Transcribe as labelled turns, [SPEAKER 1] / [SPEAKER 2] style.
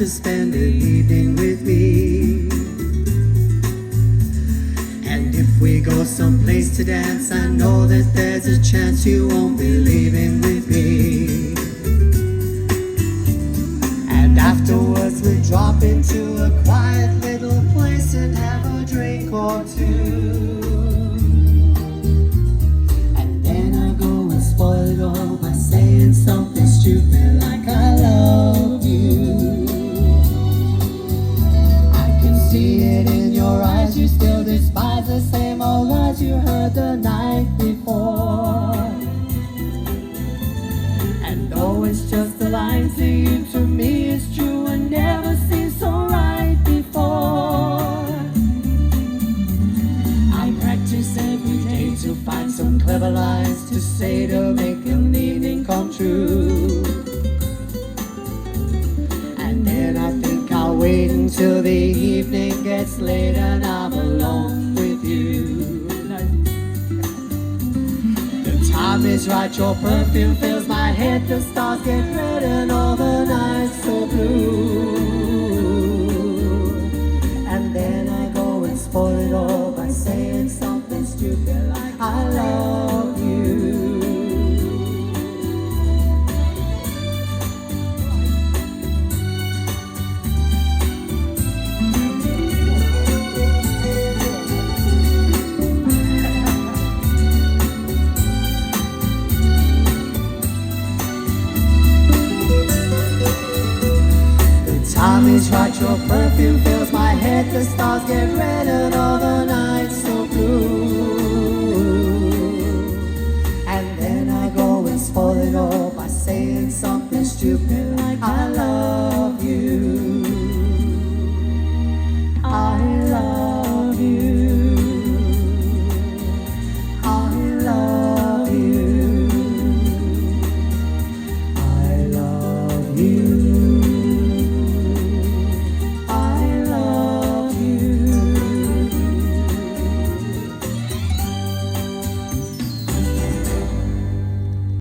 [SPEAKER 1] to spend an evening with me. And if we go someplace to dance, I know that there's a chance you won't be leaving with me. And afterwards we drop into a quiet little place and have a drink or two. And then I go and spoil it all by saying something stupid like I love you. I can see it in your eyes, you still despise the same old lies you heard the night before. And though it's just a line to you, to me it's true and never seemed so right before. I practice every day to find some clever lines to say to make an evening come true. And then I think I'll wait until the evening gets late and I'm alone with you. The time is right, your perfume fills my head, the stars get red and all the nights so blue. And then I go and spoil it all by saying something stupid like I love you. Time is right, your perfume fills my head, the stars get red and all the nights so blue. And then I go and spoil it all by saying something stupid like